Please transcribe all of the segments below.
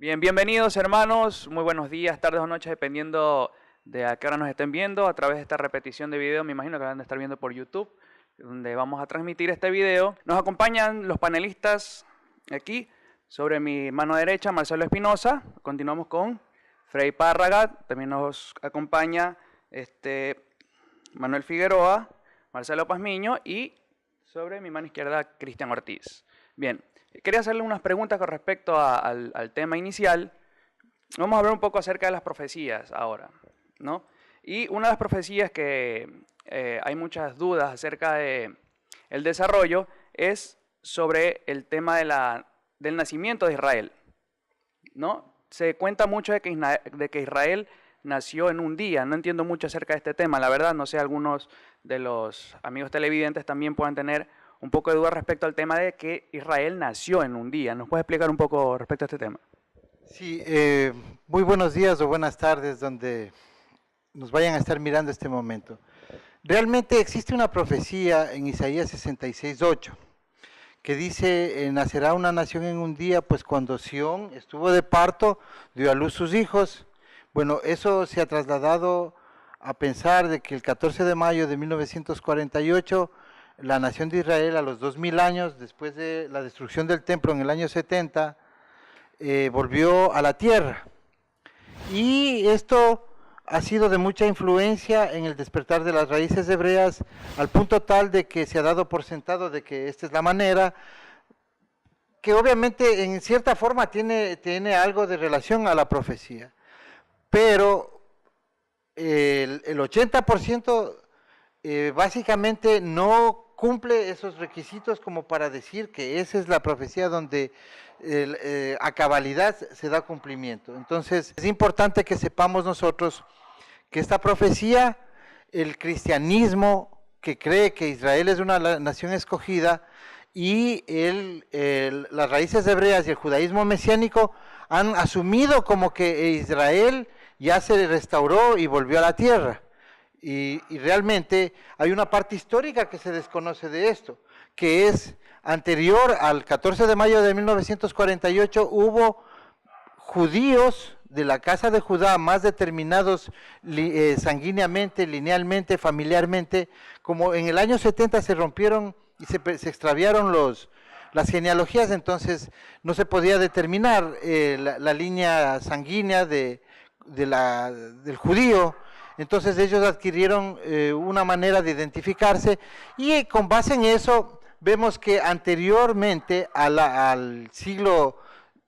Bien, bienvenidos hermanos, muy buenos días, tardes o noches, dependiendo de a qué hora nos estén viendo a través de esta repetición de video. Me imagino que van a estar viendo por YouTube, donde vamos a transmitir este video. Nos acompañan los panelistas aquí, sobre mi mano derecha, Marcelo Espinosa. Continuamos con Freddy Párraga, también nos acompaña Manuel Figueroa, Marcelo Pazmiño y sobre mi mano izquierda, Cristian Ortiz. Bien, quería hacerle unas preguntas con respecto al tema inicial. Vamos a hablar un poco acerca de las profecías ahora, ¿no? Y una de las profecías que hay muchas dudas acerca de el desarrollo es sobre el tema del nacimiento de Israel, ¿no? Se cuenta mucho de que Israel nació en un día. No entiendo mucho acerca de este tema, la verdad. No sé, algunos de los amigos televidentes también puedan tener un poco de duda respecto al tema de que Israel nació en un día. ¿Nos puede explicar un poco respecto a este tema? Sí, muy buenos días o buenas tardes donde nos vayan a estar mirando este momento. Realmente existe una profecía en Isaías 66:8 que dice, nacerá una nación en un día, pues cuando Sión estuvo de parto, dio a luz sus hijos. Bueno, eso se ha trasladado a pensar de que el 14 de mayo de 1948, la nación de Israel a los 2000 años, después de la destrucción del templo en el año 70, volvió a la tierra. Y esto ha sido de mucha influencia en el despertar de las raíces hebreas, al punto tal de que se ha dado por sentado de que esta es la manera, que obviamente en cierta forma tiene algo de relación a la profecía. Pero el 80% básicamente no cumple esos requisitos como para decir que esa es la profecía donde a cabalidad se da cumplimiento. Entonces es importante que sepamos nosotros que esta profecía, el cristianismo que cree que Israel es una nación escogida y las raíces hebreas y el judaísmo mesiánico han asumido como que Israel ya se restauró y volvió a la tierra. Y realmente hay una parte histórica que se desconoce de esto, que es anterior al 14 de mayo de 1948, hubo judíos de la casa de Judá más determinados sanguíneamente, linealmente, familiarmente, como en el año 70 se rompieron y se extraviaron las genealogías, entonces no se podía determinar la línea sanguínea del judío. Entonces ellos adquirieron una manera de identificarse y con base en eso vemos que anteriormente al siglo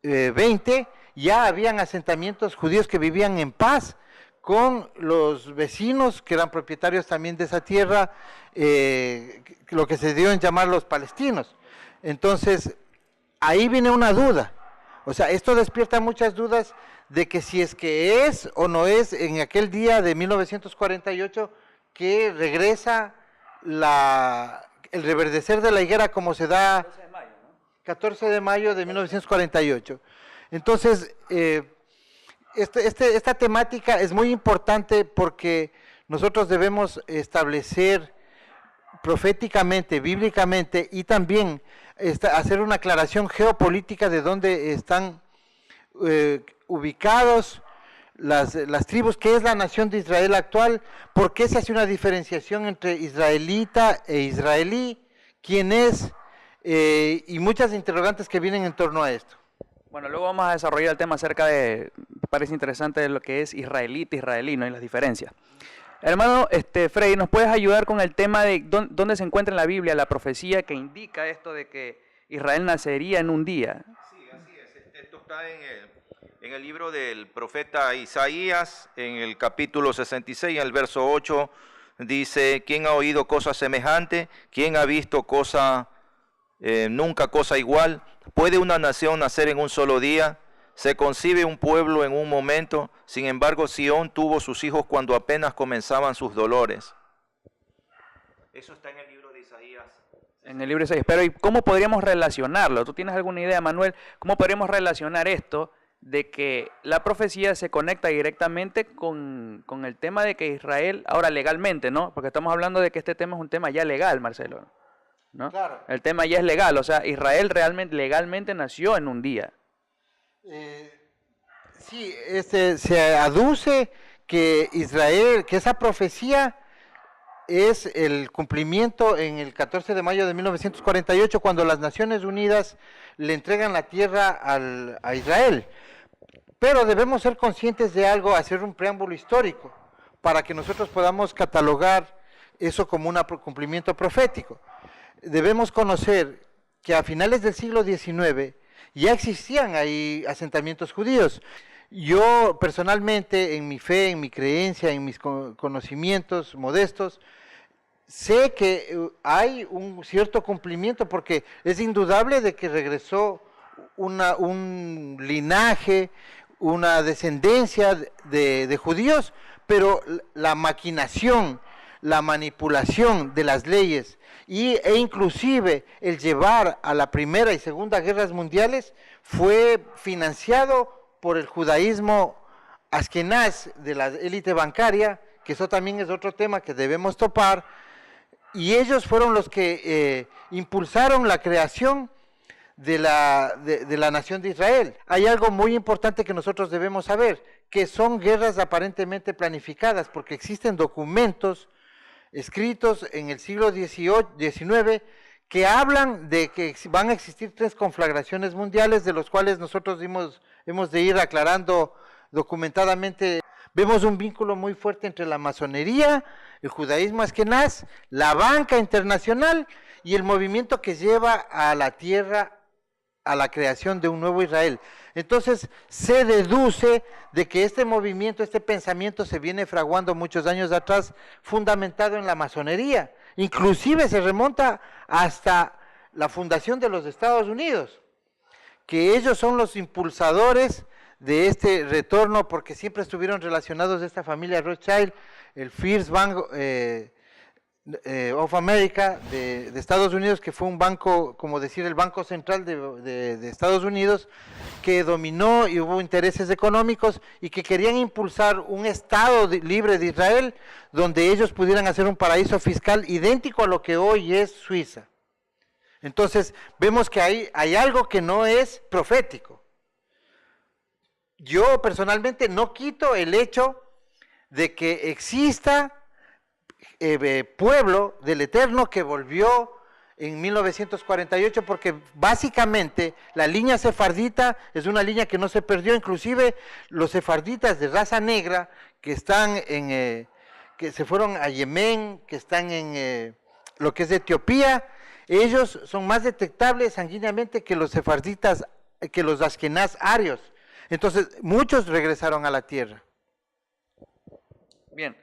XX ya habían asentamientos judíos que vivían en paz con los vecinos que eran propietarios también de esa tierra, lo que se dio en llamar los palestinos. Entonces ahí viene una duda, o sea, esto despierta muchas dudas de que si es que es o no es en aquel día de 1948 que regresa el reverdecer de la higuera como se da 14 de mayo, ¿no? 14 de mayo de 1948. Entonces, esta temática es muy importante porque nosotros debemos establecer proféticamente, bíblicamente y también hacer una aclaración geopolítica de dónde están ubicados las tribus, qué es la nación de Israel actual, por qué se hace una diferenciación entre israelita e israelí, quién es, y muchas interrogantes que vienen en torno a esto. Bueno, luego vamos a desarrollar el tema acerca de, parece interesante, de lo que es israelita, israelí, ¿no? Y las diferencias. Hermano Freddy, ¿nos puedes ayudar con el tema de dónde se encuentra en la Biblia la profecía que indica esto de que Israel nacería en un día? Sí, así es. Esto está en el libro del profeta Isaías, en el capítulo 66, en el verso 8, dice, ¿quién ha oído cosa semejante? ¿Quién ha visto nunca cosa igual? ¿Puede una nación nacer en un solo día? ¿Se concibe un pueblo en un momento? Sin embargo, Sión tuvo sus hijos cuando apenas comenzaban sus dolores. Eso está en el libro de Isaías. En el libro de Isaías. Pero ¿y cómo podríamos relacionarlo? ¿Tú tienes alguna idea, Manuel? ¿Cómo podríamos relacionar esto de que la profecía se conecta directamente con el tema de que Israel, ahora legalmente, ¿no? Porque estamos hablando de que este tema es un tema ya legal, Marcelo, ¿no? Claro. El tema ya es legal, o sea, Israel realmente, legalmente nació en un día. Sí, se aduce que Israel, que esa profecía es el cumplimiento en el 14 de mayo de 1948, cuando las Naciones Unidas le entregan la tierra a Israel. Pero debemos ser conscientes de algo, hacer un preámbulo histórico, para que nosotros podamos catalogar eso como un cumplimiento profético. Debemos conocer que a finales del siglo XIX ya existían ahí asentamientos judíos. Yo personalmente, en mi fe, en mi creencia, en mis conocimientos modestos, sé que hay un cierto cumplimiento, porque es indudable de que regresó un linaje, una descendencia de judíos, pero la maquinación, la manipulación de las leyes e inclusive el llevar a la Primera y Segunda Guerras Mundiales fue financiado por el judaísmo askenaz de la élite bancaria, que eso también es otro tema que debemos topar, y ellos fueron los que impulsaron la creación de la nación de Israel. Hay algo muy importante que nosotros debemos saber, que son guerras aparentemente planificadas, porque existen documentos escritos en el siglo XIX que hablan de que van a existir 3 conflagraciones mundiales, de los cuales nosotros hemos de ir aclarando documentadamente. Vemos un vínculo muy fuerte entre la masonería, el judaísmo askenaz, la banca internacional y el movimiento que lleva a la tierra a la creación de un nuevo Israel. Entonces se deduce de que este movimiento, este pensamiento se viene fraguando muchos años atrás, fundamentado en la masonería. Inclusive se remonta hasta la fundación de los Estados Unidos, que ellos son los impulsadores de este retorno, porque siempre estuvieron relacionados de esta familia Rothschild, el First Bank of America de Estados Unidos, que fue un banco, como decir, el Banco Central de Estados Unidos, que dominó y hubo intereses económicos y que querían impulsar un Estado libre de Israel, donde ellos pudieran hacer un paraíso fiscal idéntico a lo que hoy es Suiza. Entonces, vemos que hay algo que no es profético. Yo personalmente no quito el hecho de que exista pueblo del Eterno que volvió en 1948, porque básicamente la línea sefardita es una línea que no se perdió. Inclusive los sefarditas de raza negra que están que se fueron a Yemen, que están en lo que es Etiopía, ellos son más detectables sanguíneamente que los sefarditas, que los askenaz arios. Entonces muchos regresaron a la tierra. Bien,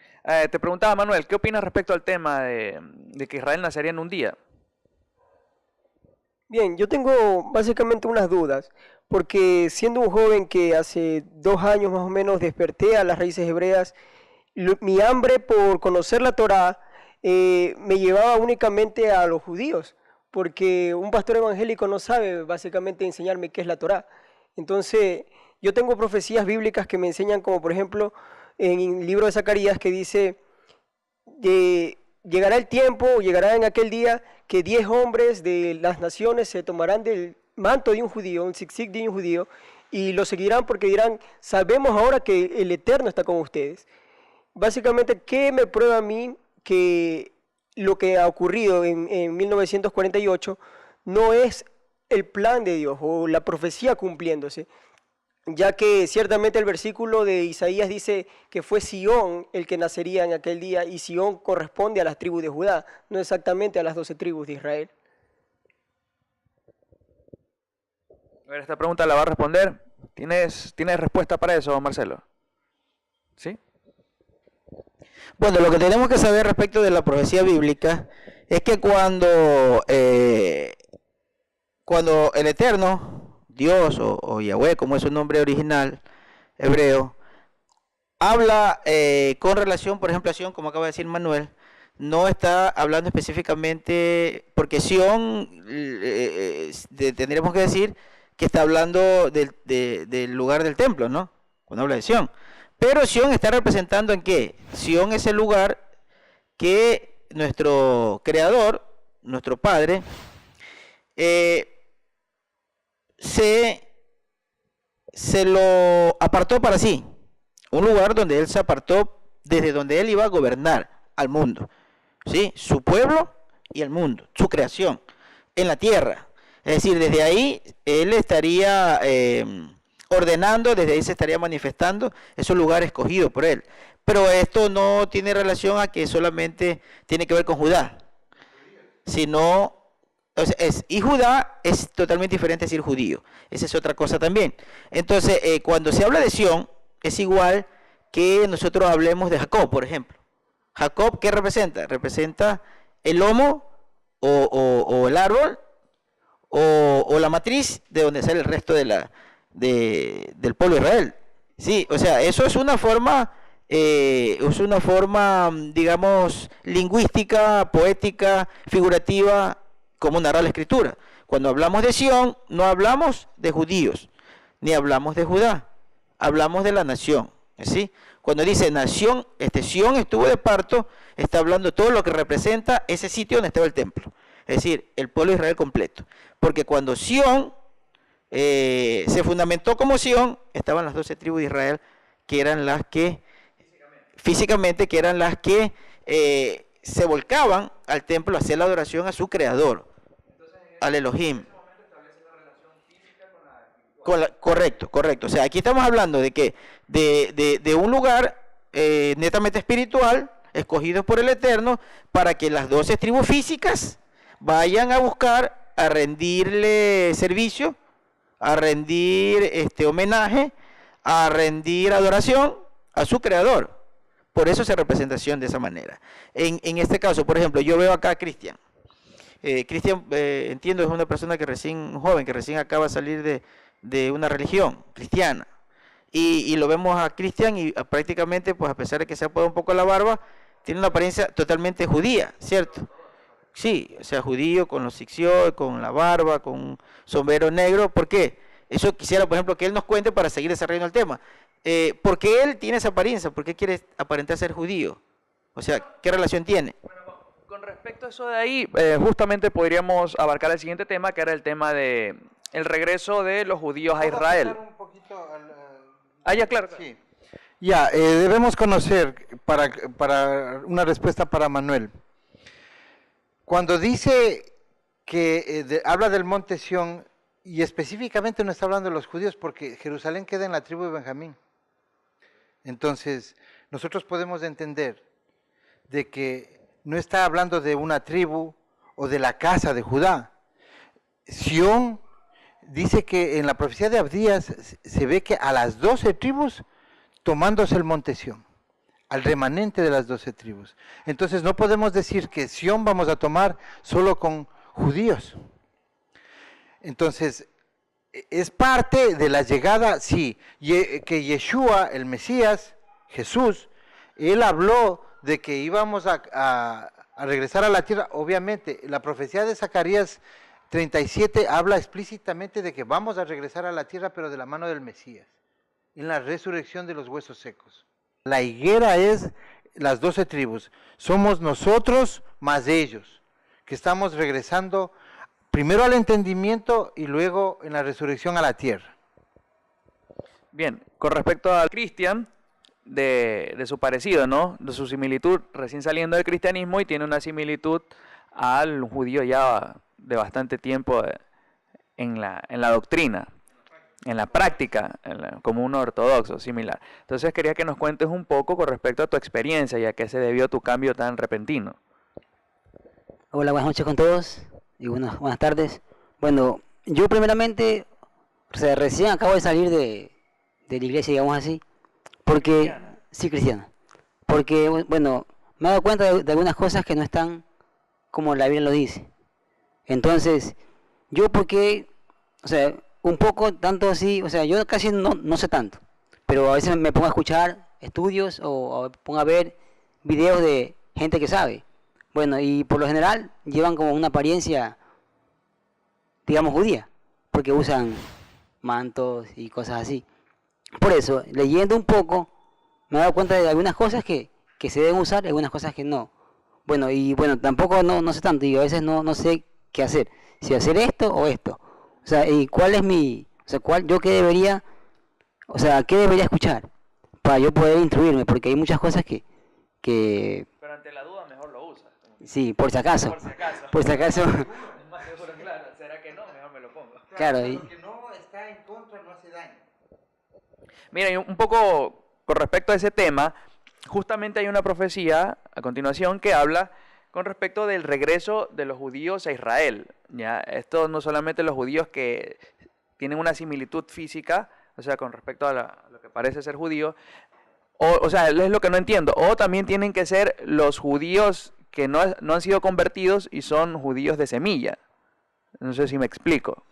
te preguntaba, Manuel, ¿qué opinas respecto al tema de que Israel nacería en un día? Bien, yo tengo básicamente unas dudas, porque siendo un joven que hace 2 años más o menos desperté a las raíces hebreas, mi hambre por conocer la Torá me llevaba únicamente a los judíos, porque un pastor evangélico no sabe básicamente enseñarme qué es la Torá. Entonces, yo tengo profecías bíblicas que me enseñan, como por ejemplo en el libro de Zacarías, que dice: llegará el tiempo, llegará en aquel día, que 10 hombres de las naciones se tomarán del manto de un judío, un zigzag de un judío, y lo seguirán porque dirán: sabemos ahora que el Eterno está con ustedes. Básicamente, ¿qué me prueba a mí que lo que ha ocurrido en 1948 no es el plan de Dios o la profecía cumpliéndose? Ya que ciertamente el versículo de Isaías dice que fue Sión el que nacería en aquel día, y Sión corresponde a las tribus de Judá, no exactamente a las 12 tribus de Israel. A ver, esta pregunta la va a responder. ¿Tienes respuesta para eso, Marcelo? ¿Sí? Bueno, lo que tenemos que saber respecto de la profecía bíblica es que cuando el Eterno, Dios o Yahweh, como es su nombre original hebreo, habla con relación, por ejemplo, a Sión, como acaba de decir Manuel, no está hablando específicamente, porque Sión, tendríamos que decir que está hablando del lugar del templo, ¿no? Cuando habla de Sión. Pero Sión está representando ¿en qué? Sión es el lugar que nuestro Creador, nuestro Padre, se se lo apartó para sí, un lugar donde él se apartó desde donde él iba a gobernar al mundo, ¿sí? Su pueblo y el mundo, su creación, en la tierra. Es decir, desde ahí él estaría ordenando, desde ahí se estaría manifestando, es un lugar escogido por él. Pero esto no tiene relación a que solamente tiene que ver con Judá, sino, o sea, y Judá es totalmente diferente a decir judío, esa es otra cosa también. Entonces, cuando se habla de Sión, es igual que nosotros hablemos de Jacob, por ejemplo. Jacob, ¿qué representa? Representa el lomo o el árbol o la matriz de donde sale el resto del pueblo de Israel. Sí, o sea, eso es una forma, digamos, lingüística, poética, figurativa, como narra la Escritura. Cuando hablamos de Sión, no hablamos de judíos, ni hablamos de Judá, hablamos de la nación, ¿sí? Cuando dice nación, Sión estuvo de parto, está hablando todo lo que representa ese sitio donde estaba el templo. Es decir, el pueblo de Israel completo. Porque cuando Sión se fundamentó como Sión, estaban las 12 tribus de Israel, que eran las que, físicamente, que eran las que se volcaban al templo a hacer la adoración a su creador, al Elohim. Correcto. O sea, aquí estamos hablando de que de un lugar netamente espiritual, escogido por el Eterno, para que las 12 tribus físicas vayan a buscar, a rendirle servicio, a rendir homenaje, a rendir adoración a su creador. Por eso se representación de esa manera. En este caso, por ejemplo, yo veo acá a Cristian. Cristian, entiendo, es una persona joven, que recién acaba de salir de una religión cristiana. Y lo vemos a Cristian y prácticamente, pues a pesar de que se ha puesto un poco la barba, tiene una apariencia totalmente judía, ¿cierto? Sí, o sea, judío, con los sixió, con la barba, con un sombrero negro. ¿Por qué? Eso quisiera, por ejemplo, que él nos cuente para seguir desarrollando el tema. ¿Por qué él tiene esa apariencia? ¿Por qué quiere aparentar ser judío? O sea, ¿qué relación tiene? Con respecto a eso de ahí, justamente podríamos abarcar el siguiente tema, que era el tema de el regreso de los judíos a Israel. Ya, claro. Sí. Ya, debemos conocer, para una respuesta para Manuel, cuando dice que habla del monte Sión, y específicamente no está hablando de los judíos, porque Jerusalén queda en la tribu de Benjamín. Entonces, nosotros podemos entender de que no está hablando de una tribu o de la casa de Judá. Sión dice que en la profecía de Abdías se ve que a las 12 tribus tomándose el monte Sión, al remanente de las 12 tribus. Entonces no podemos decir que Sión vamos a tomar solo con judíos. Entonces, es parte de la llegada, sí, que Yeshua, el Mesías, Jesús, él habló de que íbamos a regresar a la tierra. Obviamente, la profecía de Zacarías 37 habla explícitamente de que vamos a regresar a la tierra, pero de la mano del Mesías, en la resurrección de los huesos secos. La higuera es las 12 tribus, somos nosotros más ellos, que estamos regresando primero al entendimiento y luego en la resurrección a la tierra. Bien, con respecto a Cristian, de su parecido, ¿no? De su similitud, recién saliendo del cristianismo, y tiene una similitud al judío ya de bastante tiempo en la doctrina, en la práctica, como un ortodoxo, similar. Entonces quería que nos cuentes un poco con respecto a tu experiencia y a qué se debió tu cambio tan repentino. Hola, buenas noches con todos y buenas tardes. Bueno, yo primeramente, o sea, recién acabo de salir de la iglesia, digamos así, porque, sí, cristiano, porque, bueno, me he dado cuenta de algunas cosas que no están como la Biblia lo dice. Entonces, yo porque, o sea, un poco, tanto así, o sea, yo casi no sé tanto, pero a veces me pongo a escuchar estudios o pongo a ver videos de gente que sabe. Bueno, y por lo general llevan como una apariencia, digamos, judía, porque usan mantos y cosas así. Por eso, leyendo un poco, me he dado cuenta de algunas cosas que se deben usar y algunas cosas que no. Bueno, y bueno, tampoco no sé tanto, y a veces no sé qué hacer, si hacer esto o esto. O sea, y cuál es yo qué debería O sea, ¿qué debería escuchar para yo poder instruirme? Porque hay muchas cosas que Pero ante la duda mejor lo usas. sí, por si acaso. Por si acaso. Por si acaso. Más seguro, claro. ¿Será que no? Mejor me lo pongo. Claro, y- Lo que no está en contra no hace daño. Mira, y un poco con respecto a ese tema, justamente hay una profecía a continuación que habla con respecto del regreso de los judíos a Israel. ¿Ya? Esto no solamente los judíos que tienen una similitud física, o sea, con respecto a lo que parece ser judío, o sea, es lo que no entiendo, o también tienen que ser los judíos que no han sido convertidos y son judíos de semilla. No sé si me explico.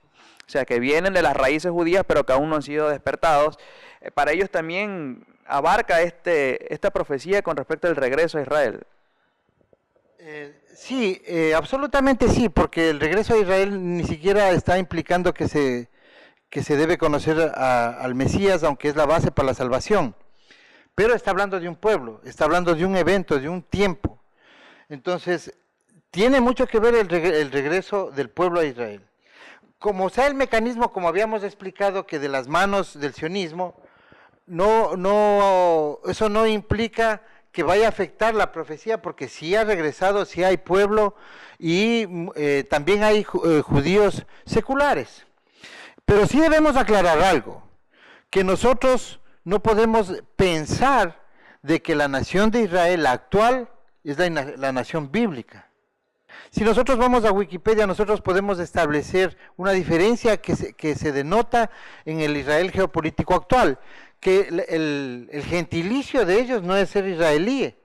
O sea, que vienen de las raíces judías, pero que aún no han sido despertados. Para ellos también abarca esta profecía con respecto al regreso a Israel. Sí, absolutamente sí, porque el regreso a Israel ni siquiera está implicando que se debe conocer al Mesías, aunque es la base para la salvación. Pero está hablando de un pueblo, está hablando de un evento, de un tiempo. Entonces, tiene mucho que ver el regreso del pueblo a Israel. Como sea el mecanismo, como habíamos explicado, que de las manos del sionismo, eso no implica que vaya a afectar la profecía, porque sí ha regresado, sí hay pueblo y también hay judíos seculares. Pero sí debemos aclarar algo, que nosotros no podemos pensar de que la nación de Israel actual es la nación bíblica. Si nosotros vamos a Wikipedia, nosotros podemos establecer una diferencia que se denota en el Israel geopolítico actual, que el gentilicio de ellos no es ser israelí.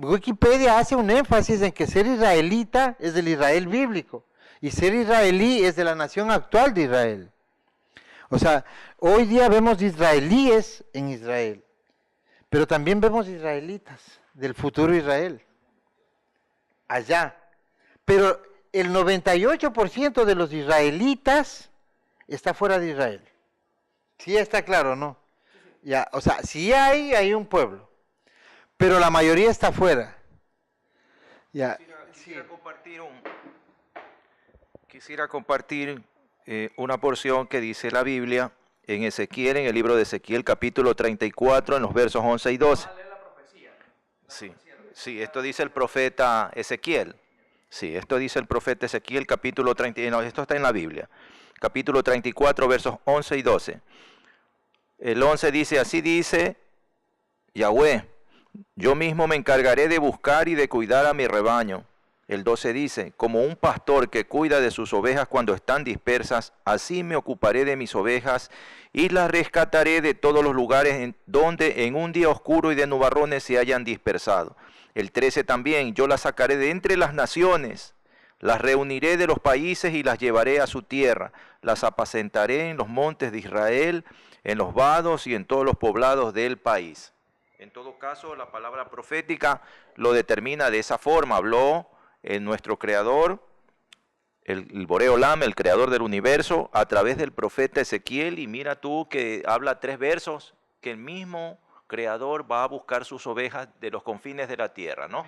Wikipedia hace un énfasis en que ser israelita es del Israel bíblico y ser israelí es de la nación actual de Israel. O sea, hoy día vemos israelíes en Israel, pero también vemos israelitas del futuro Israel allá. Pero el 98% de los israelitas está fuera de Israel. Sí está claro, ¿no? Ya, o sea, sí hay un pueblo, pero la mayoría está fuera. Ya. Quisiera compartir una porción que dice la Biblia en Ezequiel, en el libro de Ezequiel, capítulo 34, en los versos 11 y 12. Sí, sí, esto dice el profeta Ezequiel. Sí, esto dice el profeta Ezequiel, capítulo 30, no, esto está en la Biblia. Capítulo 34, versos 11 y 12. El 11 dice, así dice Yahweh, yo mismo me encargaré de buscar y de cuidar a mi rebaño. El 12 dice, como un pastor que cuida de sus ovejas cuando están dispersas, así me ocuparé de mis ovejas y las rescataré de todos los lugares donde en un día oscuro y de nubarrones se hayan dispersado. El 13 también, yo las sacaré de entre las naciones, las reuniré de los países y las llevaré a su tierra. Las apacentaré en los montes de Israel, en los vados y en todos los poblados del país. En todo caso, la palabra profética lo determina de esa forma. Habló nuestro creador, el Boré Olam, el creador del universo, a través del profeta Ezequiel. Y mira tú que habla 3 versos, que el mismo creador va a buscar sus ovejas de los confines de la tierra, ¿no?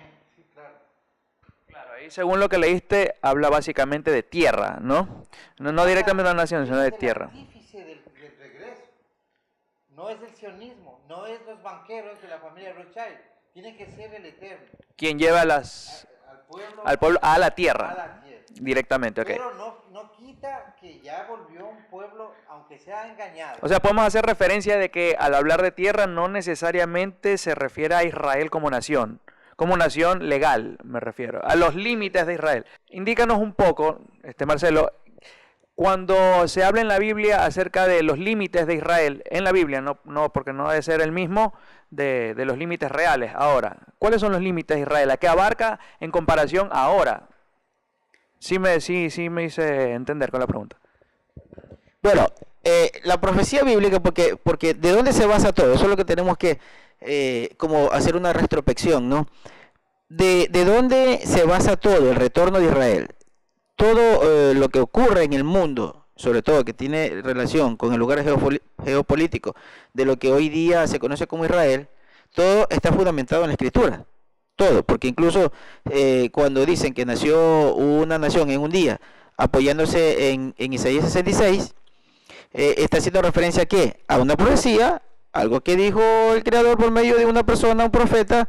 Claro, ahí según lo que leíste, habla básicamente de tierra, ¿no? No directamente de la nación, sino de tierra. El artífice del regreso no es el sionismo, no es los banqueros de la familia Rothschild, tiene que ser el Eterno. Quien lleva al pueblo a la a tierra, la tierra. directamente, ok. Pero no quita que ya volvió un pueblo, aunque sea engañado. O sea, podemos hacer referencia de que al hablar de tierra no necesariamente se refiere a Israel como nación legal, me refiero, a los límites de Israel. Indícanos un poco, Marcelo, cuando se habla en la Biblia acerca de los límites de Israel, en la Biblia, no porque no debe ser el mismo de los límites reales. Ahora, ¿cuáles son los límites de Israel? ¿A qué abarca en comparación ahora? Sí me hice entender con la pregunta. Bueno, la profecía bíblica, porque ¿de dónde se basa todo? Eso es lo que tenemos que como hacer una retrospección, ¿no? ¿De dónde se basa todo el retorno de Israel? Todo lo que ocurre en el mundo, sobre todo que tiene relación con el lugar geopolítico de lo que hoy día se conoce como Israel, todo está fundamentado en la Escritura. Todo, porque incluso cuando dicen que nació una nación en un día, apoyándose en Isaías 66, está haciendo referencia a qué? A una profecía, algo que dijo el Creador por medio de una persona, un profeta,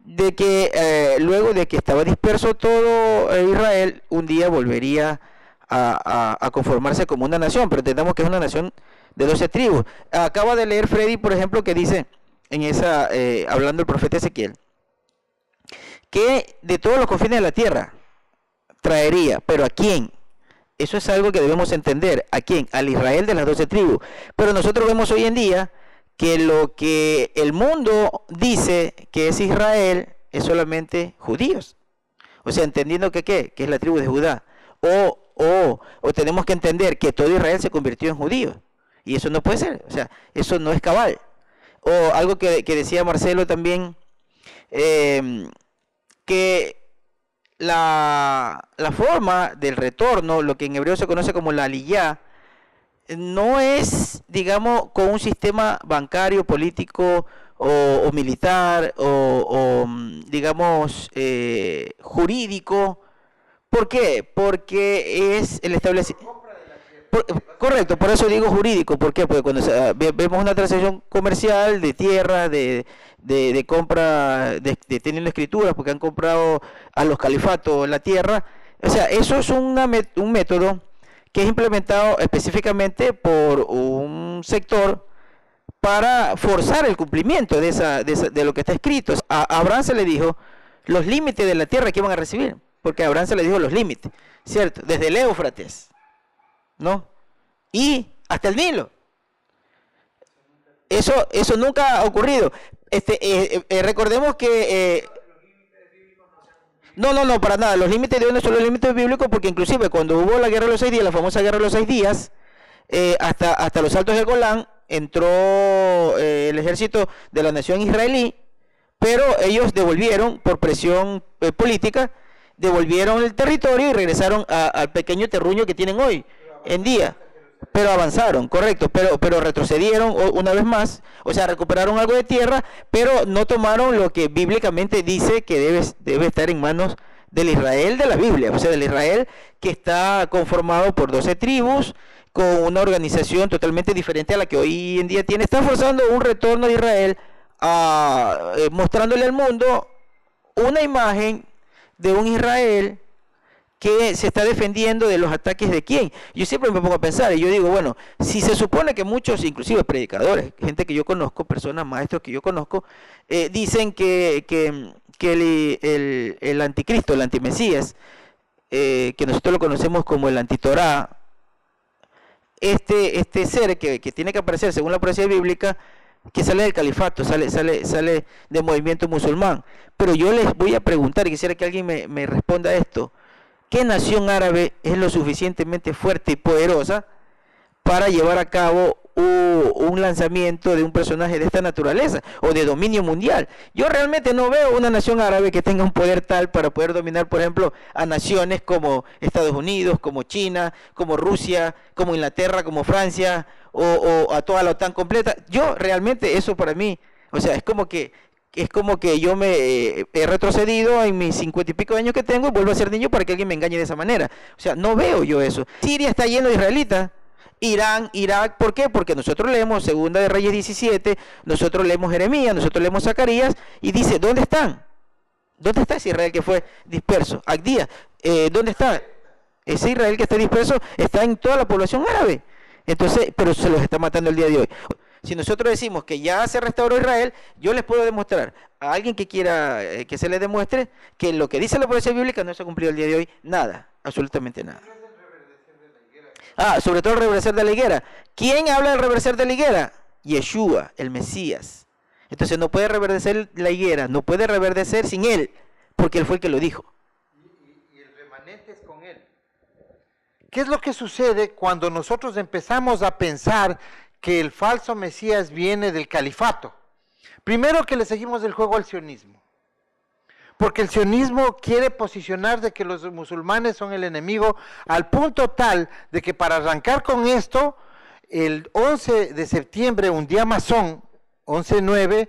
de que luego de que estaba disperso todo Israel, un día volvería a conformarse como una nación, pero entendamos que es una nación de 12 tribus. Acaba de leer Freddy, por ejemplo, que dice, en esa hablando el profeta Ezequiel, que de todos los confines de la tierra traería, pero ¿a quién? Eso es algo que debemos entender. ¿A quién? Al Israel de las 12 tribus. Pero nosotros vemos hoy en día que lo que el mundo dice que es Israel es solamente judíos. O sea, entendiendo que ¿qué? Que es la tribu de Judá. O tenemos que entender que todo Israel se convirtió en judíos. Y eso no puede ser. O sea, eso no es cabal. O algo que decía Marcelo también, que la forma del retorno, lo que en hebreo se conoce como la aliyá, no es, digamos, con un sistema bancario, político o militar o digamos, jurídico. ¿Por qué? Porque es el establecimiento. Correcto, por eso digo jurídico. ¿Por qué? Porque cuando vemos una transacción comercial de tierra, de compra, de teniendo escrituras, porque han comprado a los califatos la tierra, o sea, eso es un método que es implementado específicamente por un sector para forzar el cumplimiento de lo que está escrito. A Abraham se le dijo los límites de la tierra que iban a recibir, porque a Abraham se le dijo los límites, ¿cierto? Desde el Éufrates, ¿no? Y hasta el Nilo. Eso nunca ha ocurrido. Recordemos que no, para nada. Los límites de Dios no son los límites bíblicos, porque inclusive cuando hubo la guerra de los 6 días, la famosa guerra de los 6 días, hasta los altos del Golán entró el ejército de la nación israelí, pero ellos devolvieron por presión política, devolvieron el territorio y regresaron al pequeño terruño que tienen hoy en día. Pero avanzaron, correcto, pero retrocedieron una vez más, o sea, recuperaron algo de tierra, pero no tomaron lo que bíblicamente dice que debe estar en manos del Israel de la Biblia, o sea, del Israel que está conformado por 12 tribus, con una organización totalmente diferente a la que hoy en día tiene. Está forzando un retorno de Israel, mostrándole al mundo una imagen de un Israel que se está defendiendo de los ataques de quién. Yo siempre me pongo a pensar, y yo digo, bueno, si se supone que muchos, inclusive predicadores, gente que yo conozco, personas, maestros que yo conozco, dicen que el anticristo, el antimesías, que nosotros lo conocemos como el antitorá, este ser que tiene que aparecer según la profecía bíblica, que sale del califato, sale del movimiento musulmán. Pero yo les voy a preguntar, y quisiera que alguien me responda a esto: ¿qué nación árabe es lo suficientemente fuerte y poderosa para llevar a cabo un lanzamiento de un personaje de esta naturaleza o de dominio mundial? Yo realmente no veo una nación árabe que tenga un poder tal para poder dominar, por ejemplo, a naciones como Estados Unidos, como China, como Rusia, como Inglaterra, como Francia, o a toda la OTAN completa. Yo realmente, eso para mí, o sea, es como que yo me he retrocedido en mis 50 y pico de años que tengo y vuelvo a ser niño para que alguien me engañe de esa manera. O sea, no veo yo eso. Siria está lleno de israelitas, Irán, Irak, ¿por qué? Porque nosotros leemos Segunda de Reyes 17, nosotros leemos Jeremías, nosotros leemos Zacarías, y dice, ¿dónde están? ¿Dónde está ese Israel que fue disperso? Agdías, ¿dónde está? Ese Israel que está disperso está en toda la población árabe. Entonces, pero se los está matando el día de hoy. Si nosotros decimos que ya se restauró Israel, yo les puedo demostrar a alguien que quiera que se le demuestre que lo que dice la profecía bíblica no se ha cumplido el día de hoy. Nada, absolutamente nada. Sobre todo el reverdecer de la higuera. ¿Quién habla del reverdecer de la higuera? Yeshua, el Mesías. Entonces no puede reverdecer la higuera, no puede reverdecer sin él, porque él fue el que lo dijo. Y el remanente es con él. ¿Qué es lo que sucede cuando nosotros empezamos a pensar que el falso Mesías viene del califato? Primero, que le seguimos el juego al sionismo, porque el sionismo quiere posicionar de que los musulmanes son el enemigo, al punto tal de que para arrancar con esto, el 11 de septiembre, un día masón, 11/9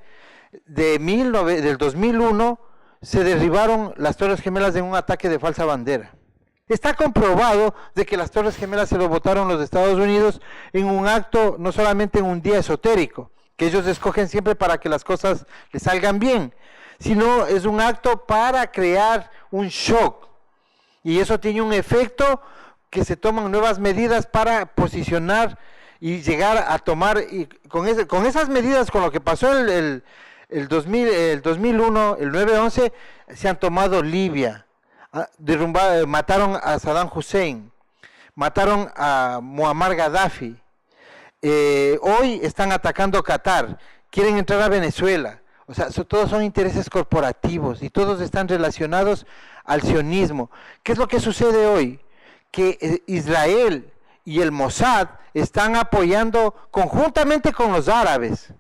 del 2001, se derribaron las Torres Gemelas en un ataque de falsa bandera. Está comprobado de que las Torres Gemelas se lo votaron los Estados Unidos en un acto, no solamente en un día esotérico, que ellos escogen siempre para que las cosas les salgan bien, sino es un acto para crear un shock. Y eso tiene un efecto que se toman nuevas medidas para posicionar y llegar a tomar, y con esas medidas, con lo que pasó el 2001, el 9/11, se han tomado Libia, mataron a Saddam Hussein, mataron a Muammar Gaddafi, hoy están atacando Qatar, quieren entrar a Venezuela. O sea, todos son intereses corporativos y todos están relacionados al sionismo. ¿Qué es lo que sucede hoy? Que Israel y el Mossad están apoyando conjuntamente con los árabes.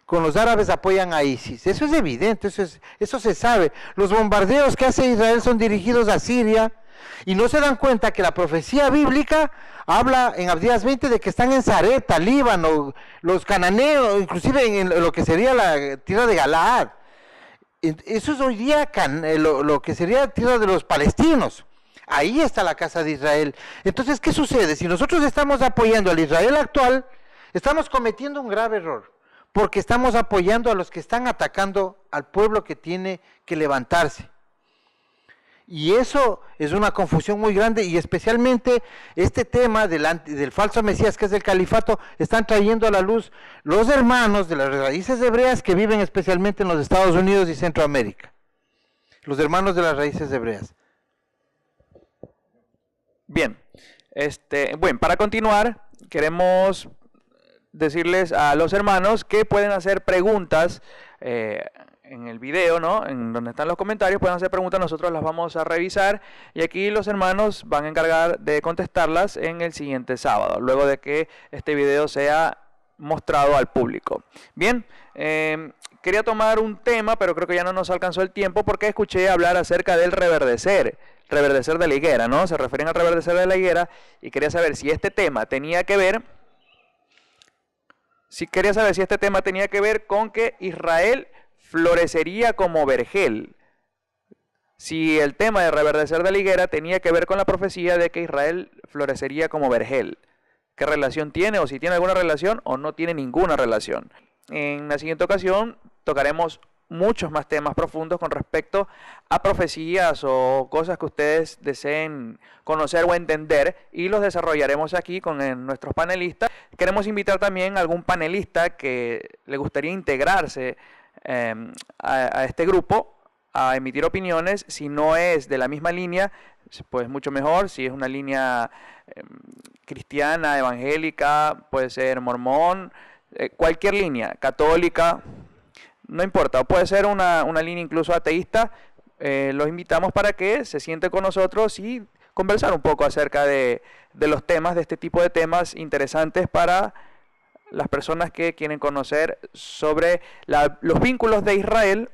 Con los árabes apoyan a ISIS. Eso es evidente, eso se sabe. Los bombardeos que hace Israel son dirigidos a Siria y no se dan cuenta que la profecía bíblica habla en Abdías 20 de que están en Sarepta, Líbano, los cananeos, inclusive en lo que sería la tierra de Galaad. Eso es hoy día lo que sería la tierra de los palestinos. Ahí está la casa de Israel. Entonces, ¿qué sucede? Si nosotros estamos apoyando al Israel actual, estamos cometiendo un grave error, porque estamos apoyando a los que están atacando al pueblo que tiene que levantarse. Y eso es una confusión muy grande, y especialmente este tema del falso Mesías, que es el califato, están trayendo a la luz los hermanos de las raíces hebreas que viven especialmente en los Estados Unidos y Centroamérica. Los hermanos de las raíces hebreas. Bien, bueno, para continuar, queremos decirles a los hermanos que pueden hacer preguntas en el video, ¿no? En donde están los comentarios, pueden hacer preguntas, nosotros las vamos a revisar y aquí los hermanos van a encargar de contestarlas en el siguiente sábado, luego de que este video sea mostrado al público. Bien, quería tomar un tema, pero creo que ya no nos alcanzó el tiempo porque escuché hablar acerca del reverdecer de la higuera, ¿no? Se refieren al reverdecer de la higuera y quería saber si este tema tenía que ver con que Israel florecería como vergel. Si el tema de reverdecer de la higuera tenía que ver con la profecía de que Israel florecería como vergel. ¿Qué relación tiene? O si tiene alguna relación o no tiene ninguna relación. En la siguiente ocasión tocaremos muchos más temas profundos con respecto a profecías o cosas que ustedes deseen conocer o entender y los desarrollaremos aquí con nuestros panelistas. Queremos invitar también a algún panelista que le gustaría integrarse a este grupo a emitir opiniones. Si no es de la misma línea, pues mucho mejor. Si es una línea cristiana, evangélica, puede ser mormón, cualquier línea, católica, no importa, o puede ser una línea incluso ateísta, los invitamos para que se sienten con nosotros y conversar un poco acerca de los temas, de este tipo de temas interesantes para las personas que quieren conocer sobre los vínculos de Israel,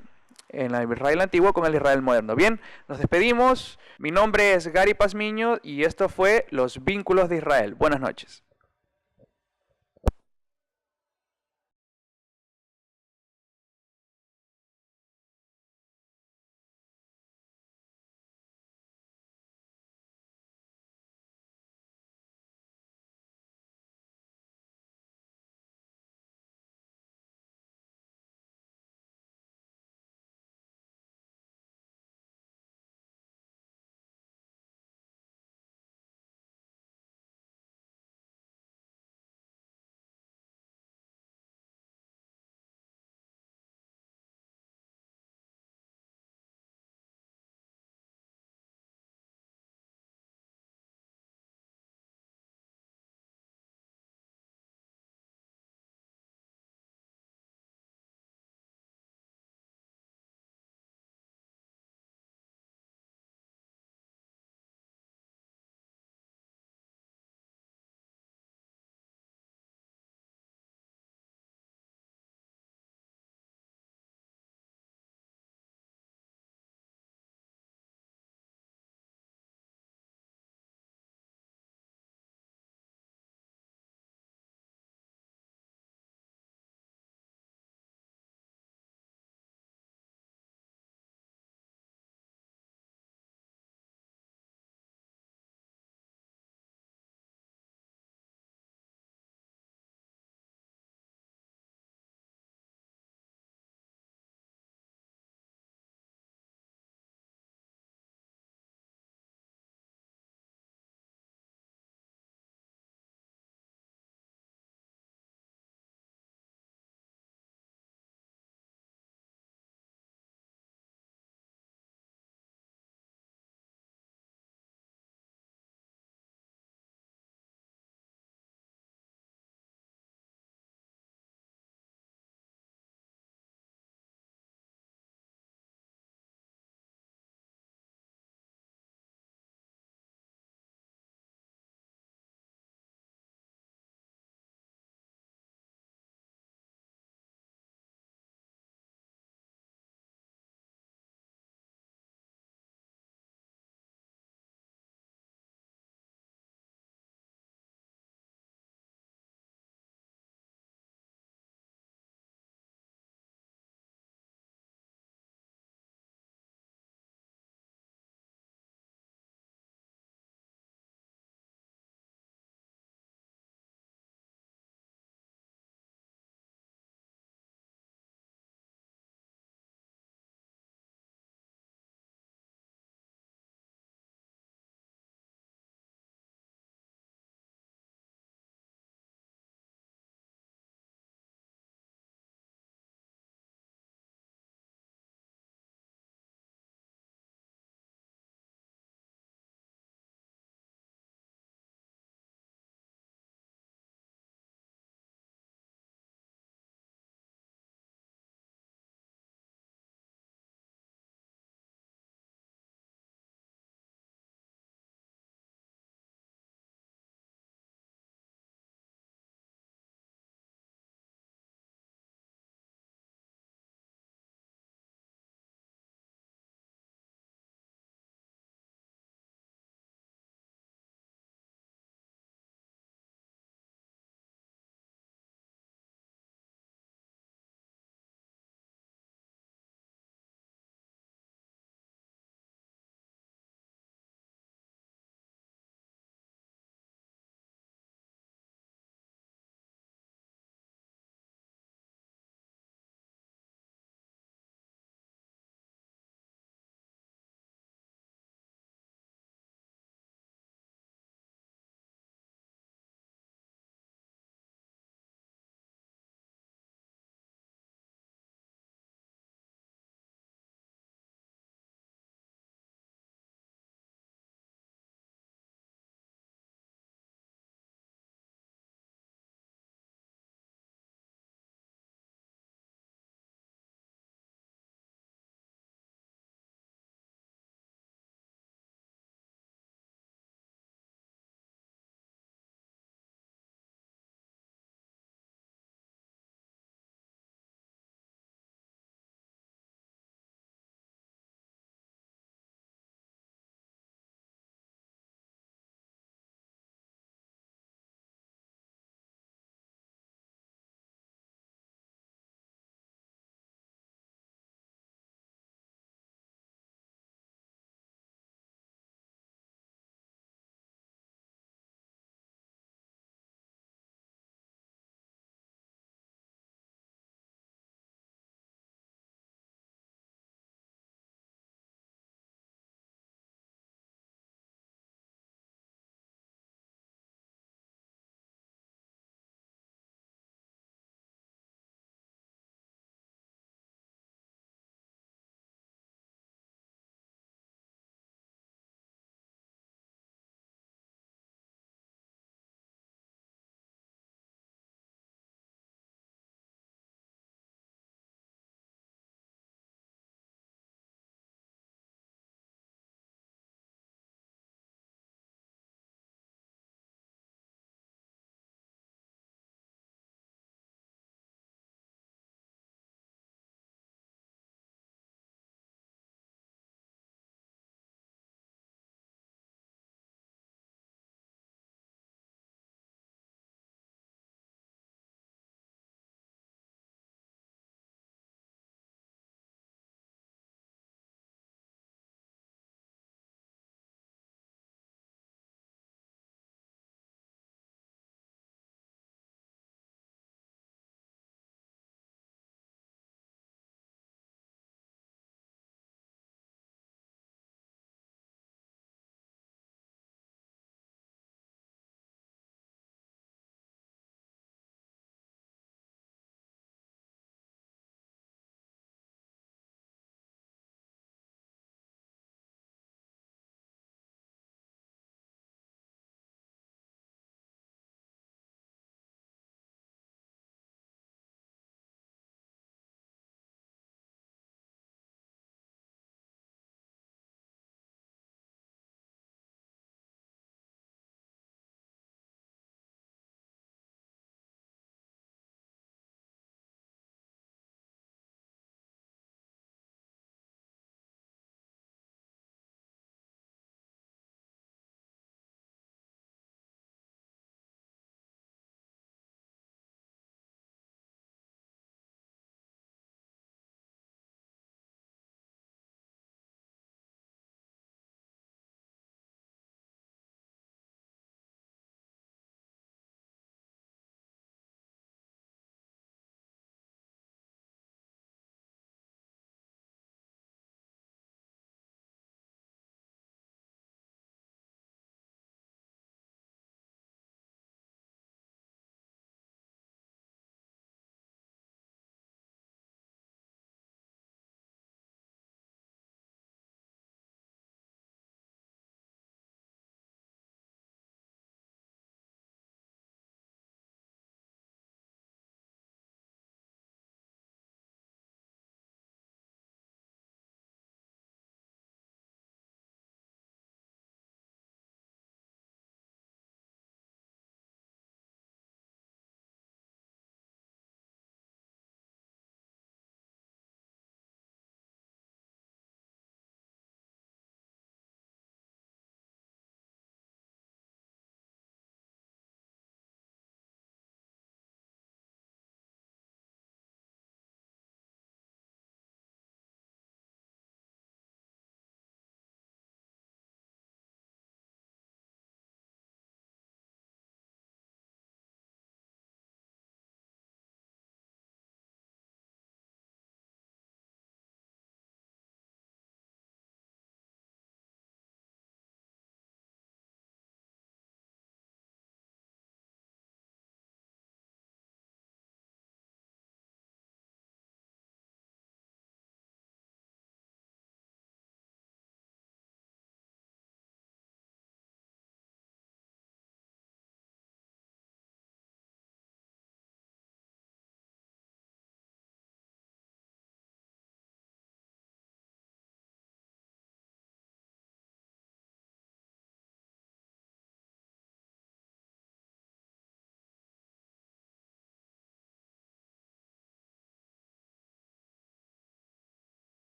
en el Israel antiguo con el Israel moderno. Bien, nos despedimos. Mi nombre es Gary Pazmiño y esto fue Los Vínculos de Israel. Buenas noches.